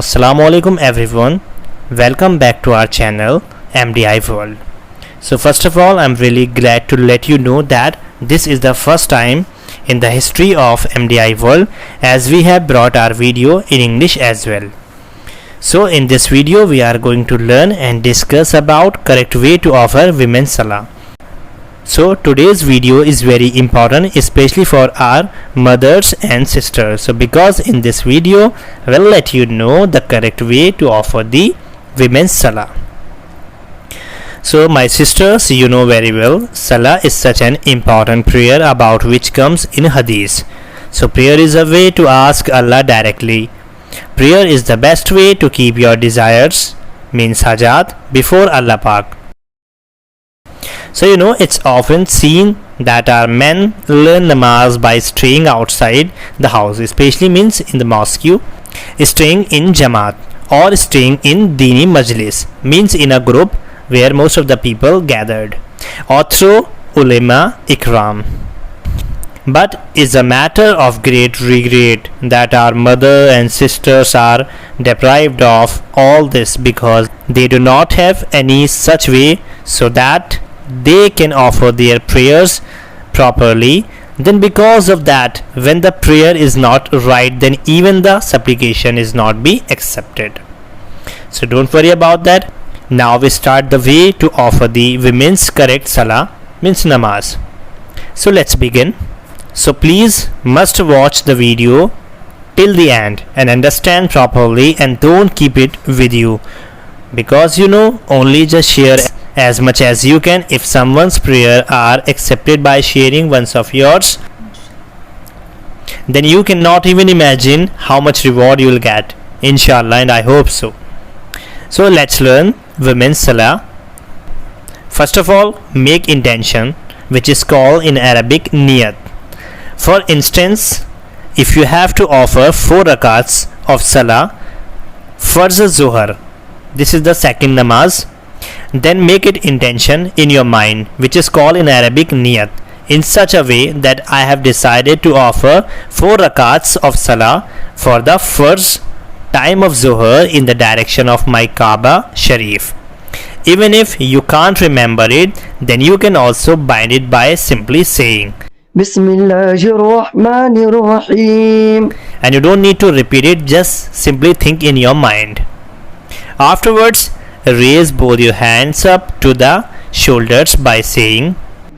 Assalamualaikum everyone, welcome back to our channel Mdi World. So first of all, I'm really glad to let you know that this is the first time in the history of Mdi World as we have brought our video in English as well. So in this video we are going to learn and discuss about correct way to offer women's salah. So today's video is very important, especially for our mothers and sisters. So because in this video we'll let you know the correct way to offer the women's salah. So my sisters, you know very well, salah is such an important prayer about which comes in hadith. So prayer is a way to ask Allah directly. Prayer is the best way to keep your desires, means hajat, before Allah Pak. So you know, it's often seen that our men learn namaz by staying outside the house, especially means in the mosque, staying in jamaat or staying in dini majlis, means in a group where most of the people gathered, or through ulema ikram. But it's a matter of great regret that our mother and sisters are deprived of all this because they do not have any such way so that they can offer their prayers properly. Then because of that, when the prayer is not right, then even the supplication is not be accepted. So don't worry about that. Now we start the way to offer the women's correct salah, means namaz. So let's begin. So please must watch the video till the end and understand properly, and don't keep it with you, because you know, only just share as much as you can. If someone's prayer are accepted by sharing ones of yours, then you cannot even imagine how much reward you will get, inshallah, and I hope so. So let's learn women's salah. First of all, make intention, which is called in Arabic niyat. For instance, if you have to offer 4 rakats of salah, farz zuhr, this is the second namaz, then make it intention in your mind, which is called in Arabic niyat, in such a way that I have decided to offer 4 rakats of salah for the first time of zuhr in the direction of my Kaaba Sharif. Even if you can't remember it, then you can also bind it by simply saying Bismillahir Rahmanir Rahim, and you don't need to repeat it, just simply think in your mind. Afterwards, raise both your hands up to the shoulders by saying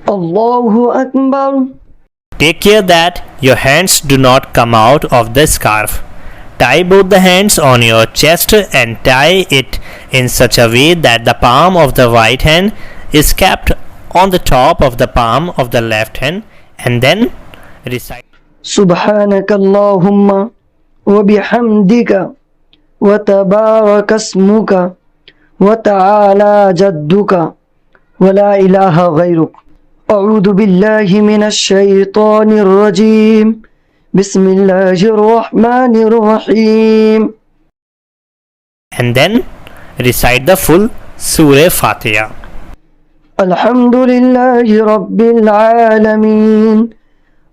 Allahu Akbar. Take care that your hands do not come out of the scarf. Tie both the hands on your chest and tie it in such a way that the palm of the right hand is kept on the top of the palm of the left hand, and then recite Subhanakallahumma wa bihamdika wa tabaraka ismuka wa ta'ala jadduka wa la ilaha ghayruk. A'udhu billahi minash shaitanir rajim. Bismillahir Rahmanir Rahim. And then recite the full Surah Fatiha. Alhamdulillahi Rabbil Alameen,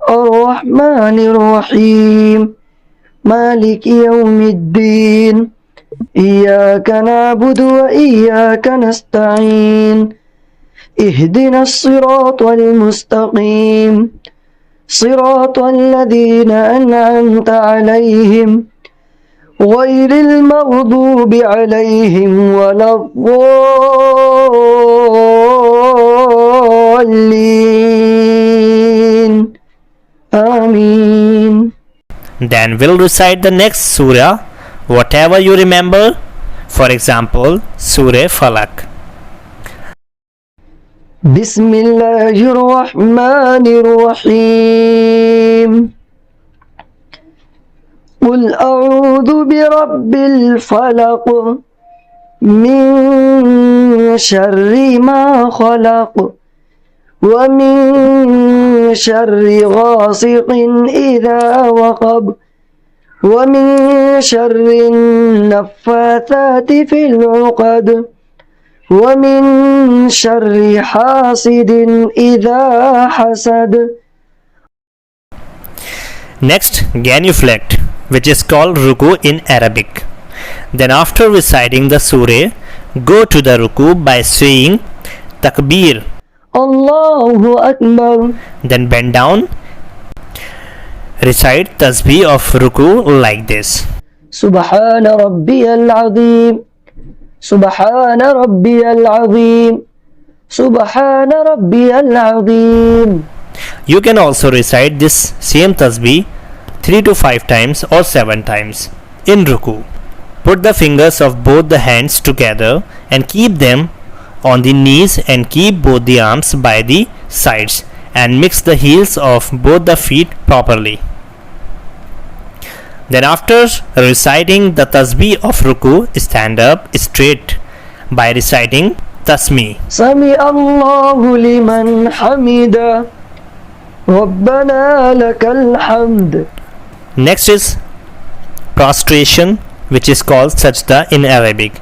Ar-Rahmanir Rahim, Maliki Yawmiddin, Iyyaka na'budu wa iyyaka nasta'in, Ihdina as-siratal mustaqim, Siratal ladhina an'amta alayhim, Ghayril maghdubi alayhim waladdallin. Ameen. Then we'll recite the next surah, whatever you remember. For example, Surah Falak. Bismillahir Rahmanir Rahim. Qul a'udhu bi rabbil falaq min sharri ma khalaq wa min sharri ghasiqin idha waqab wa min sharri naffathati fil 'uqad wa min sharri hasidin idha hasad. Next, genuflect, which is called ruku in Arabic. Then after reciting the surah, go to the ruku by saying takbir. Allahu Akbar. Then bend down. Recite tasbih of ruku like this. Subhana Rabbiyal Azim. Subhana Rabbiyal Azim. Subhana Rabbiyal Azim. You can also recite this same tasbih 3 to 5 times or 7 times in ruku. Put the fingers of both the hands together and keep them on the knees and keep both the arms by the sides and mix the heels of both the feet properly. Then after reciting the tasbih of ruku, stand up straight by reciting tasmi. Sami Allahu liman hamida. Rabbana lakal hamd. Next is prostration, which is called sajda in Arabic.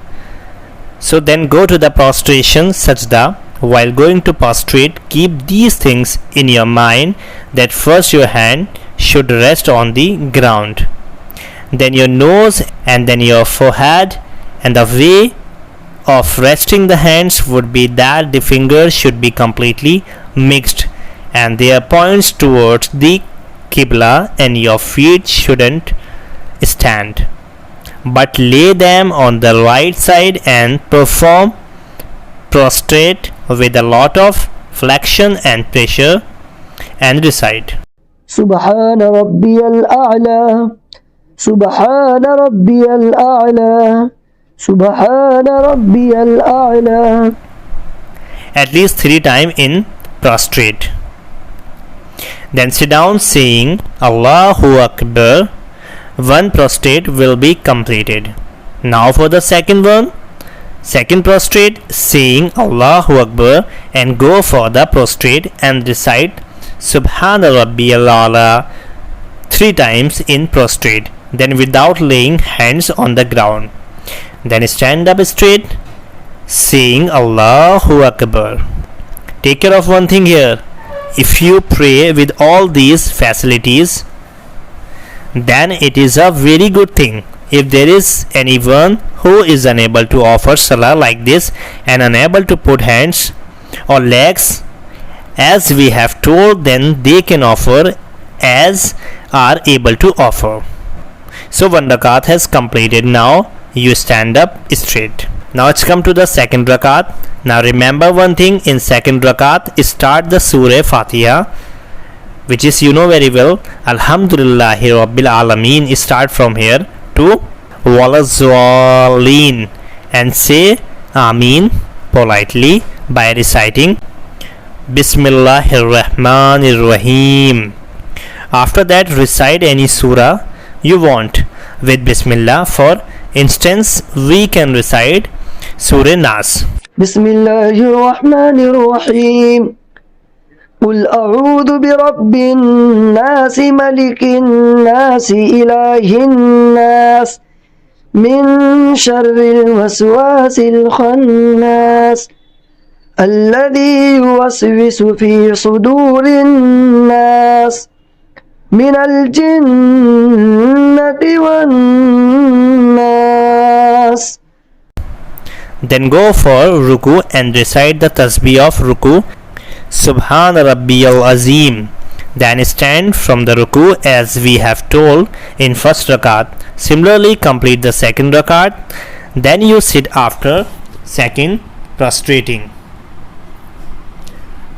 So then go to the prostration sajda. While going to prostrate, keep these things in your mind, that first your hand should rest on the ground, then your nose, and then your forehead, and the way of resting the hands would be that the fingers should be completely mixed and their points towards the Qibla, and your feet shouldn't stand but lay them on the right side and perform prostrate with a lot of flexion and pressure and recite Subhana Rabbiyal A'la. Subhana Rabbiyal A'la. Subhana Rabbiyal A'la. at least 3 times in prostrate. Then sit down saying Allahu Akbar. One prostrate will be completed. Now for the second one. Second prostrate, saying Allahu Akbar and go for the prostrate and recite Subhana Rabbiyal A'la 3 times in prostrate, then without laying hands on the ground. Then stand up straight, saying Allahu Akbar. Take care of one thing here. If you pray with all these facilities, then it is a very good thing. If there is anyone who is unable to offer salah like this and unable to put hands or legs as we have told, then they can offer as are able to offer. So one rakat has completed. Now you stand up straight. Now it's come to the second rakat. Now remember one thing, in second rakat start the Surah Fatiha, which is you know very well, Alhamdulillahi Rabbil Alameen. Start from here to Walazzaleen and say Ameen politely by reciting Bismillahir Rahmanir Rahim. After that recite any surah you want with Bismillah. For instance, we can recite Surah Nas. Bismillahir Rahmanir Rahim. قل أعوذ برب الناس ملك الناس إله الناس من شر الوسواس الخناس الذي يوسوس في صدور الناس من الجنة والناس. Then go for ruku and recite the tasbih of ruku Subhan Rabbiyal Azim. Then stand from the ruku as we have told in first rakat. Similarly complete the second rakat. Then you sit after second prostrating.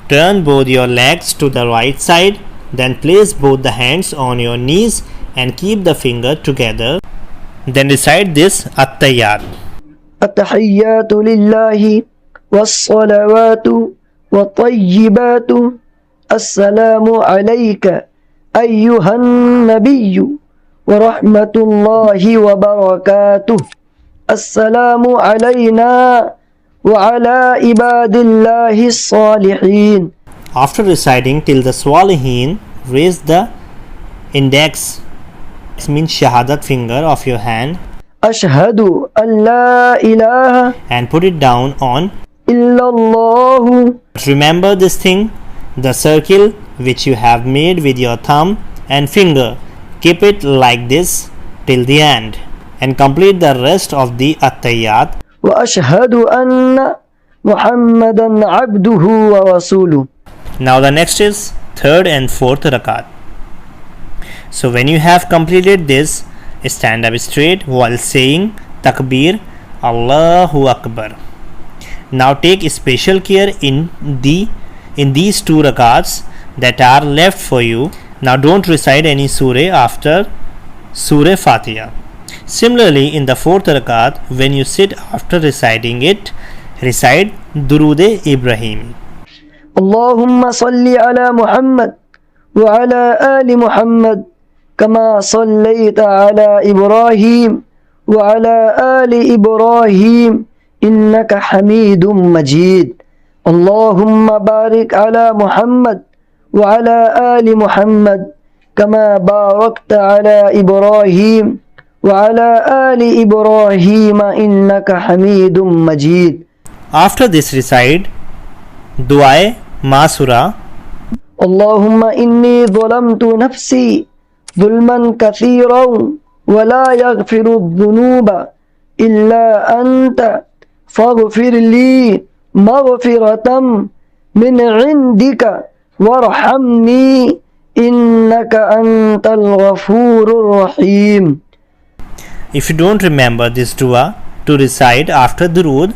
Turn both your legs to the right side. Then place both the hands on your knees and keep the finger together. Then recite this At-Tahiyyat. التحيات لله والصلوات والطيبات السلام عليك أيها النبي ورحمة الله وبركاته السلام علينا وعلى عباد الله الصالحين. After reciting till the Swalihin, raise the index, means shahadat finger of your hand, أشهد أن لا إله and put it down on. إلا الله. Remember this thing, the circle which you have made with your thumb and finger, keep it like this till the end and complete the rest of the At-Tahiyyat. وأشهد أن محمدا عبده ورسوله. Now the next is third and fourth rakat. So when you have completed this, stand up straight while saying Takbir, Allahu Akbar. Now take special care in these two rakats that are left for you. Now don't recite any surah after Surah Fatiha. Similarly, in the fourth rakat, when you sit after reciting it, recite Durood Ibrahim. اللهم صل على محمد وعلى آل محمد كما صليت على إبراهيم وعلى آل إبراهيم إنك حميد مجيد. اللهم بارك على محمد وعلى آل محمد كما باركت على إبراهيم وعلى آل إبراهيم إنك حميد مجيد. After this recite Du'a Ma Surah. اللهم إني ظلمت نفسي ظلما كثيرا ولا يغفر الذنوب إلا أنت فاغفر لي مغفرة من عندك وارحمني إنك أنت الغفور الرحيم. If you don't remember this dua to recite after Durood,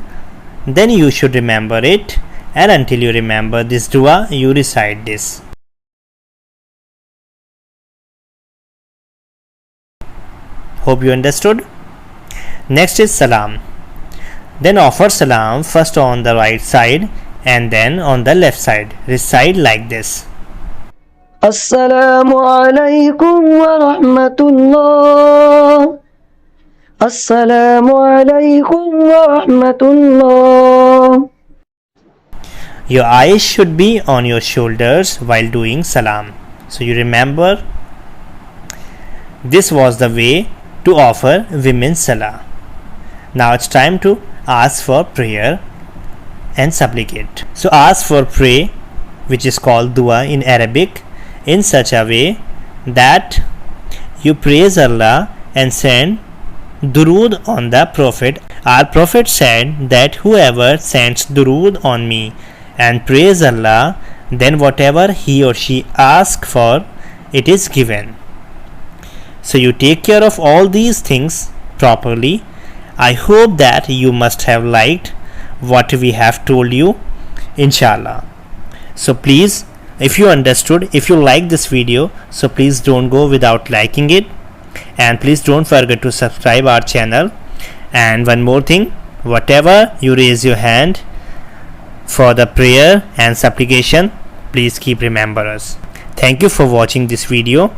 then you should remember it, and until you remember this dua, you recite this. Hope you understood. Next is Salam. Then offer Salam first on the right side and then on the left side. Recite like this. السلام عليكم ورحمة الله. السلام عليكم ورحمة الله. Your eyes should be on your shoulders while doing Salam. So you remember, this was the way to offer women's Salah. Now it's time to ask for prayer and supplicate. So ask for pray, which is called dua in Arabic, in such a way that you praise Allah and send durood on the Prophet. Our Prophet said that whoever sends durood on me and praise Allah, then whatever he or she asks for, it is given. So you take care of all these things properly. I hope that you must have liked what we have told you, inshallah. So please, if you understood, if you like this video, so please don't go without liking it, and please don't forget to subscribe our channel. And one more thing, whatever you raise your hand for the prayer and supplication, please keep remember us. Thank you for watching this video.